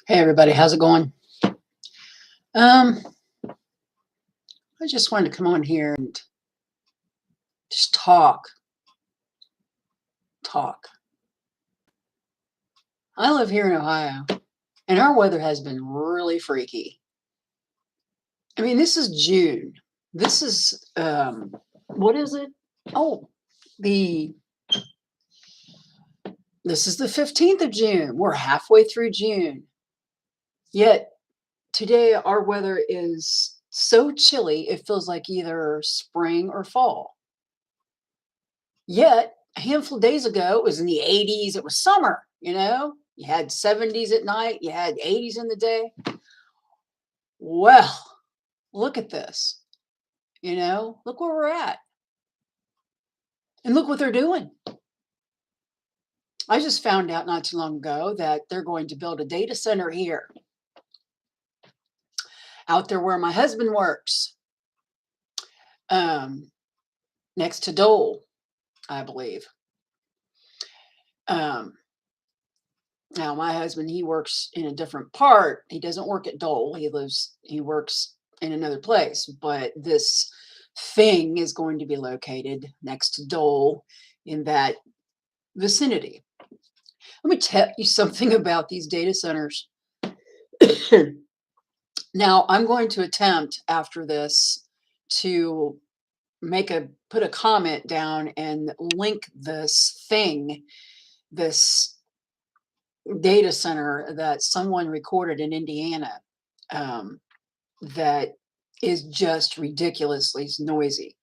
Hey everybody, how's it going? Um, I just wanted to come on here and just talk. I live here in Ohio, and our weather has been really freaky. I mean, this is June. This is what is it? Oh, the this is the 15th of June. We're halfway through June. Yet today our weather is so chilly, it feels like either spring or fall. Yet, a handful of days ago, it was in the 80s. It was summer, you know? You had 70s at night, you had 80s in the day. Well, look at this, Look where we're at. And look what they're doing. I just found out not too long ago that they're going to build a data center here, out there where my husband works, um, next to Dole, I believe. Um, Now, my husband, he works in a different part. He doesn't work at Dole. He works in another place. But this thing is going to be located next to Dole in that vicinity. Let me tell you something about these data centers. Now, I'm going to attempt after this to put a comment down and link this data center that someone recorded in Indiana, um, that is just ridiculously noisy.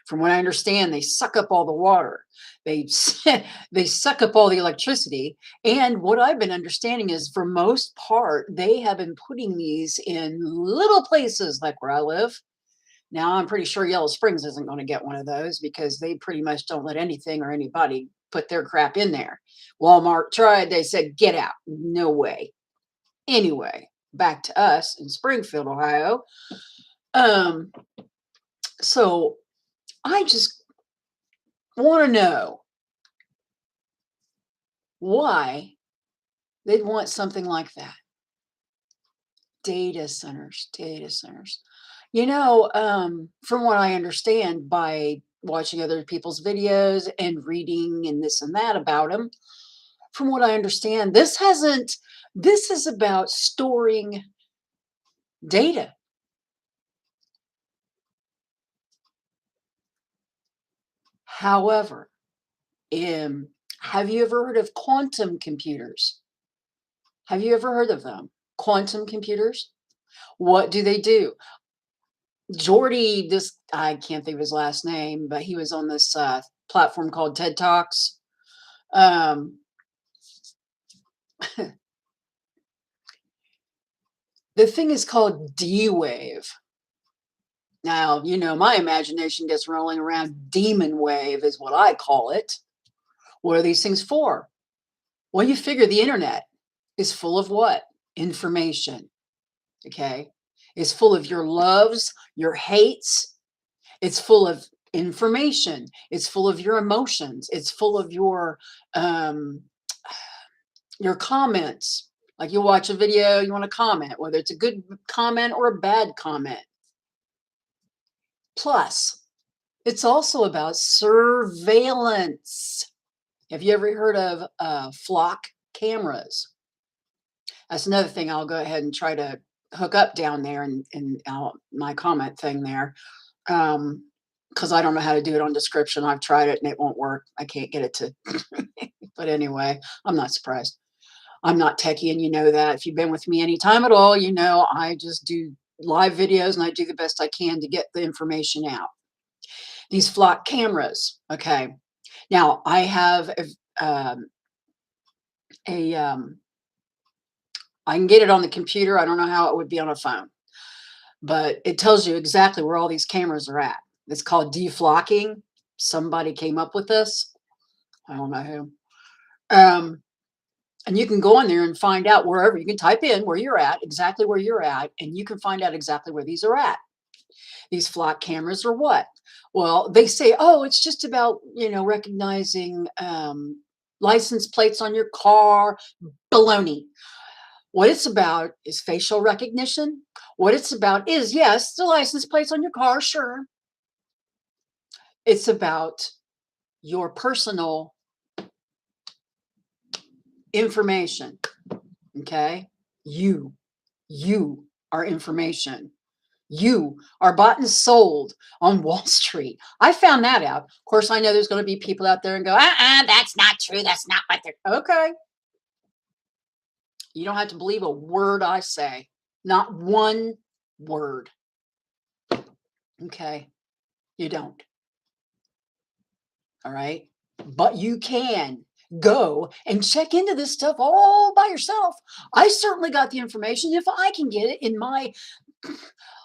From what I understand, they suck up all the water. They they suck up all the electricity. And what I've been understanding is, for most part, they have been putting these in little places like where I live. Now, I'm pretty sure Yellow Springs isn't going to get one of those because they pretty much don't let anything or anybody put their crap in there. Walmart tried, they said, get out. No way. Anyway, back to us in Springfield, Ohio. Um, so I just want to know why they'd want something like that. Data centers, data centers. From what I understand by watching other people's videos and reading and this and that about them, from what I understand, this is about storing data. However, um, have you ever heard of quantum computers? Have you ever heard of them? Quantum computers? What do they do? Jordy, this I can't think of his last name, but he was on this platform called TED Talks. Um, the thing is called D-Wave. Now, my imagination gets rolling around. Demon wave is what I call it. What are these things for? Well, you figure the internet is full of what? Information. Okay. It's full of your loves, your hates. It's full of information. It's full of your emotions. It's full of um, your comments. Like, you watch a video, you want to comment, whether it's a good comment or a bad comment. Plus, it's also about surveillance. Have you ever heard of flock cameras? That's another thing I'll go ahead and try to hook up down there in my comment thing there. Because I don't know how to do it on description. I've tried it and it won't work. I can't get it to. But anyway, I'm not surprised. I'm not techie, and you know that. If you've been with me any time at all, I just do live videos and I do the best I can to get the information out. These flock cameras, okay. Now, I have um, a I can get it on the computer. I don't know how it would be on a phone, but it tells you exactly where all these cameras are at. It's called deflocking. Somebody came up with this. I don't know who. And you can go in there and find out wherever. You can type in where you're at, exactly where you're at, and you can find out exactly where these are at. These flock cameras are what? Well, they say, oh, it's just about, recognizing license plates on your car. Baloney. What it's about is facial recognition. What it's about is, yes, the license plates on your car, sure. It's about your personal information. Okay. You, you are information. You are bought and sold on Wall Street. I found that out. Of course, I know there's going to be people out there and go, that's not true. That's not what they're. Okay. You don't have to believe a word I say, not one word. Okay. You don't. All right. But you can go and check into this stuff all by yourself. I certainly got the information. If I can get it in my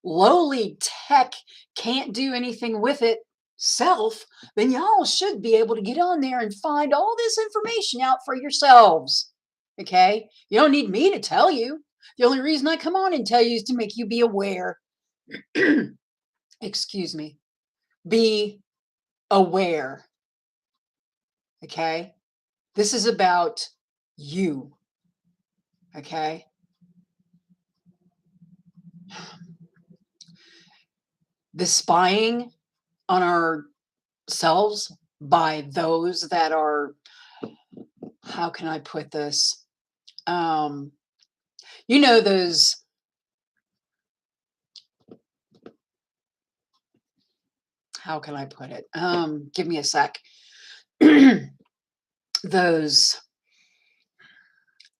lowly tech, can't do anything with it self, then y'all should be able to get on there and find all this information out for yourselves. Okay. You don't need me to tell you. The only reason I come on and tell you is to make you be aware. Excuse me. Be aware. Okay. This is about you. Okay. The spying on ourselves by those that are, how can I put this? Those, how can I put it? Give me a sec. Those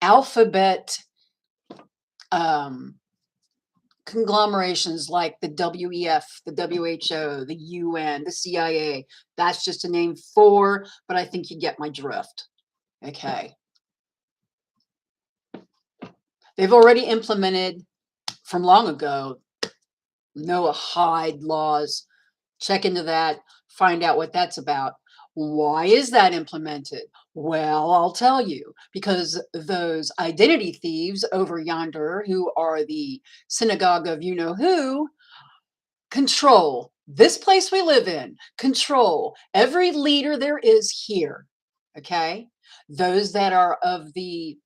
alphabet conglomerations like the WEF, the WHO, the UN, the CIA. That's just a name for, but I think you get my drift. Okay. They've already implemented from long ago Noah Hyde laws. Check into that, find out what that's about. Why is that implemented? Well, I'll tell you, because those identity thieves over yonder, who are the synagogue of you know who, control this place we live in, control every leader there is here. Okay. Those that are of the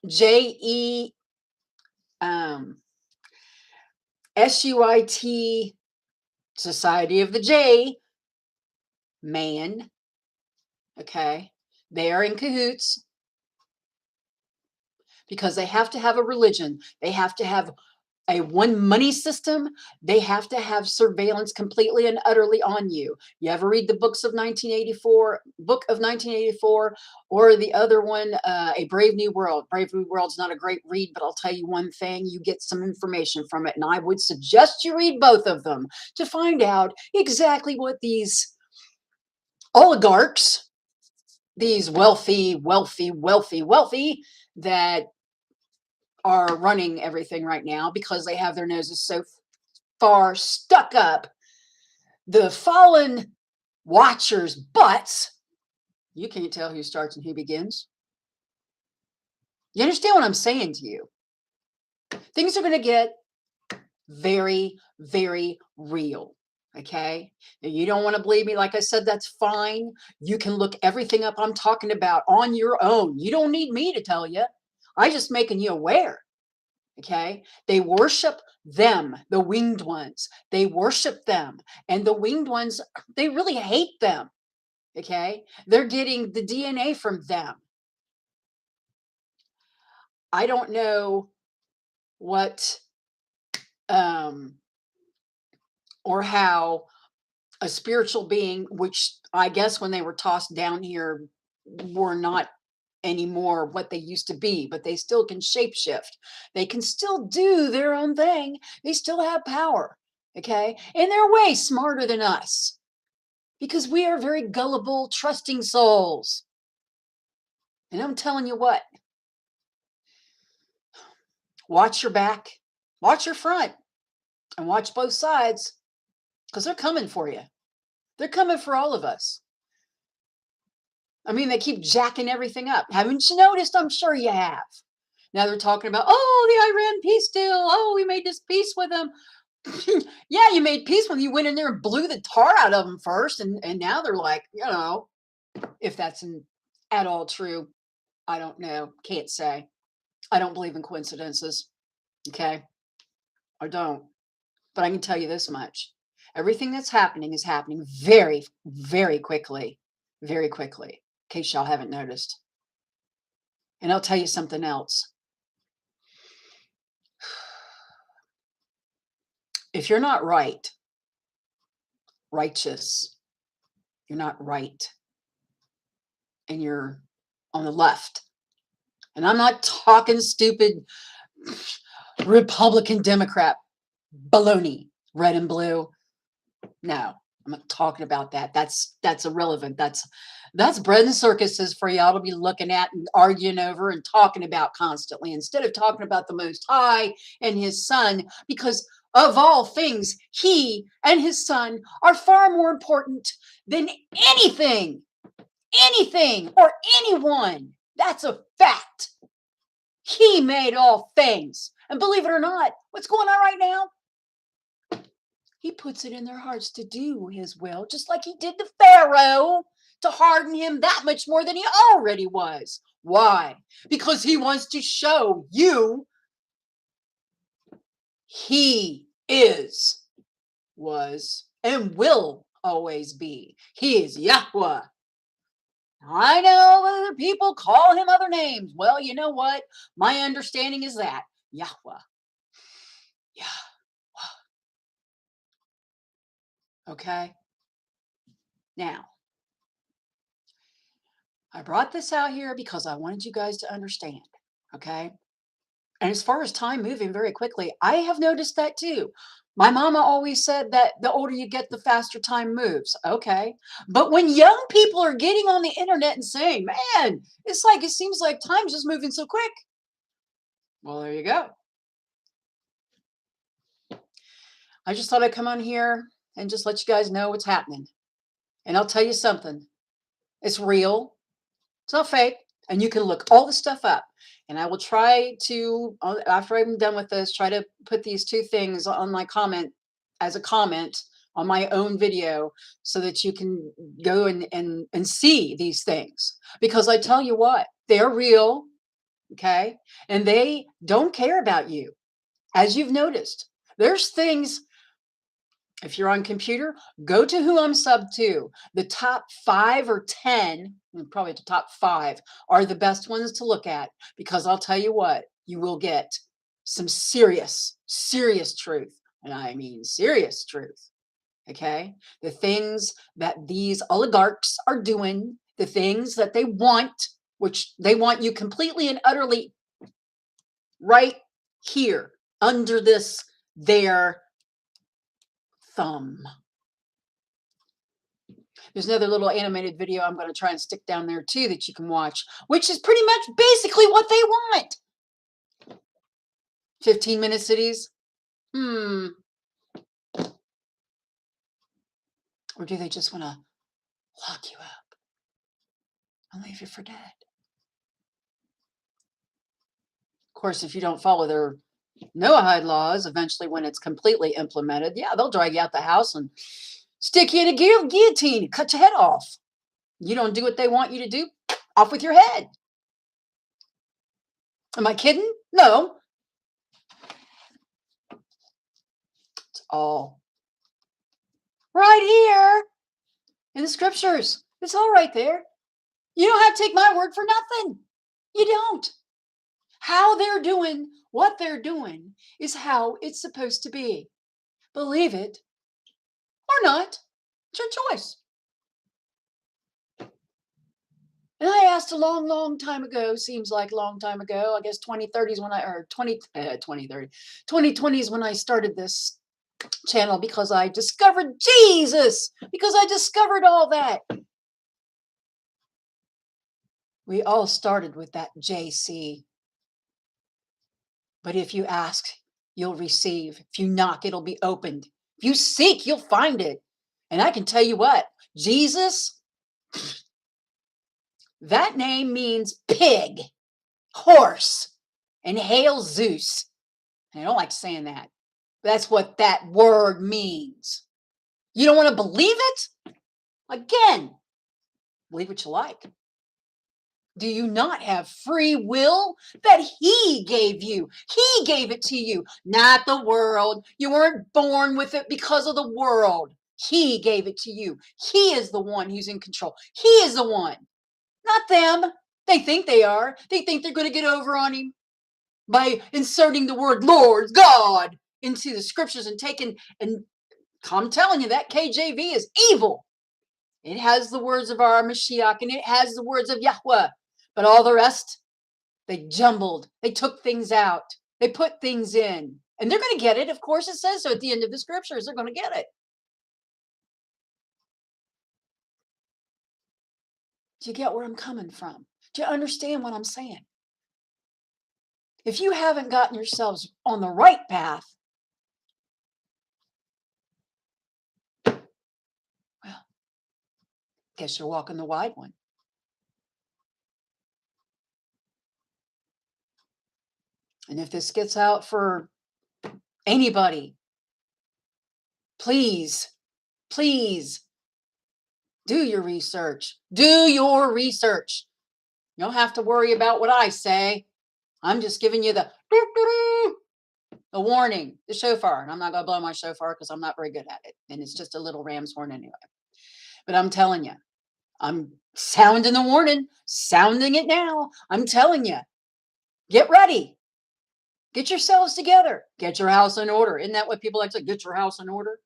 JE SUIT, Society of the J, man. Okay. They are in cahoots because they have to have a religion. They have to have a one money system. They have to have surveillance completely and utterly on you. You ever read the book of 1984, or the other one, A Brave New World? Brave New World's not a great read, but I'll tell you one thing, you get some information from it. And I would suggest you read both of them to find out exactly what these oligarchs, these wealthy that are running everything right now, because they have their noses so far stuck up the fallen watchers' butts, you can't tell who starts and who begins. You understand what I'm saying to you? Things are going to get very, very real. Okay. And you don't want to believe me. Like I said, that's fine. You can look everything up I'm talking about on your own. You don't need me to tell you. I'm just making you aware. Okay. They worship them, the winged ones. They worship them. And the winged ones, they really hate them. Okay. They're getting the DNA from them. I don't know what or how a spiritual being, which I guess when they were tossed down here were not anymore what they used to be, but they still can shapeshift. They can still do their own thing. They still have power. Okay. And they're way smarter than us because we are very gullible, trusting souls. And I'm telling you what, watch your back, watch your front, and watch both sides because they're coming for you. They're coming for all of us. I mean, they keep jacking everything up. Haven't you noticed? I'm sure you have. Now they're talking about, oh, the Iran peace deal. Oh, we made this peace with them. Yeah, you made peace when you went in there and blew the tar out of them first. And now they're like, if that's at all true, I don't know. Can't say. I don't believe in coincidences. Okay. I don't. But I can tell you this much. Everything that's happening is happening very, very quickly. Very quickly. In case y'all haven't noticed. And I'll tell you something else. If you're not right, righteous, you're not right, and you're on the left. And I'm not talking stupid Republican, Democrat baloney, red and blue. No, I'm not talking about that. That's irrelevant. That's bread and circuses for y'all to be looking at and arguing over and talking about constantly instead of talking about the Most High and His Son, because of all things, He and His Son are far more important than anything or anyone. That's a fact. He made all things. And believe it or not, what's going on right now? He puts it in their hearts to do His will, just like He did to Pharaoh, to harden him that much more than he already was. Why? Because He wants to show you He is, was, and will always be. He is Yahweh. I know other people call Him other names. Well, you know what? My understanding is that Yahweh. Yahweh. Okay? Now, I brought this out here because I wanted you guys to understand. Okay? And as far as time moving very quickly, I have noticed that too. My mama always said that the older you get, the faster time moves. Okay. But when young people are getting on the internet and saying, man, it seems like time's just moving so quick. Well, there you go. I just thought I'd come on here and just let you guys know what's happening. And I'll tell you something. It's real. It's not fake. And you can look all the stuff up. And I will try to, after I'm done with this, try to put these two things on my comment as a comment on my own video so that you can go and see these things. Because I tell you what, they're real, okay? And they don't care about you, as you've noticed. There's things, if you're on computer, go to who I'm sub to. The top 5 or 10, probably the top 5, are the best ones to look at, because I'll tell you what, you will get some serious truth. And I mean serious truth. Okay? The things that these oligarchs are doing, the things that they want, which they want you completely and utterly right here under this their thumb. There's another little animated video I'm going to try and stick down there too that you can watch, which is pretty much basically what they want. 15-minute cities? Or do they just want to lock you up and leave you for dead? Of course, if you don't follow their Noahide laws, eventually when it's completely implemented, yeah, they'll drag you out the house and stick you in a guillotine, cut your head off. You don't do what they want you to do, off with your head. Am I kidding? No. It's all right here in the scriptures. It's all right there. You don't have to take my word for nothing. You don't. How they're doing what they're doing is how it's supposed to be. Believe it or not. It's your choice. And I asked a long time ago, seems like a long time ago, I guess 2030s when I, or 2020s when I started this channel, because I discovered Jesus, because I discovered all that. We all started with that JC. But if you ask, you'll receive. If you knock, it'll be opened. If you seek, you'll find it. And I can tell you what, Jesus, that name means pig, horse, and hail Zeus. And I don't like saying that. But that's what that word means. You don't want to believe it? Again, believe what you like. Do you not have free will that he gave you? He gave it to you, not the world. You weren't born with it because of the world. He gave it to you. He is the one who's in control. He is the one, not them. They think they are. They think they're going to get over on him by inserting the word Lord, God into the scriptures and taking, and I'm telling you, that KJV is evil. It has the words of our Mashiach and it has the words of Yahweh, but all the rest, they jumbled. They took things out. They put things in, and they're going to get it. Of course, it says so at the end of the scriptures. They're going to get it. Do you get where I'm coming from? Do you understand what I'm saying? If you haven't gotten yourselves on the right path, well, guess you're walking the wide one. And if this gets out for anybody, please, please do your research. Do your research. You don't have to worry about what I say. I'm just giving you the warning, the shofar. And I'm not going to blow my shofar because I'm not very good at it. And it's just a little ram's horn anyway. But I'm telling you, I'm sounding the warning, sounding it now. I'm telling you, get ready. Get yourselves together. Get your house in order. Isn't that what people like to say? Get your house in order.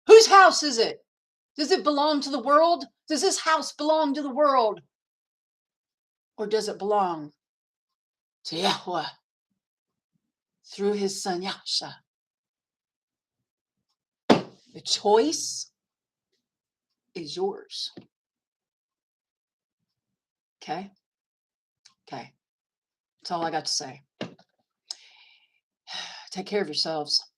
Whose house is it? Does it belong to the world? Does this house belong to the world? Or does it belong to Yahweh through his son Yahshua? The choice is yours. Okay? Okay. That's all I got to say. Take care of yourselves.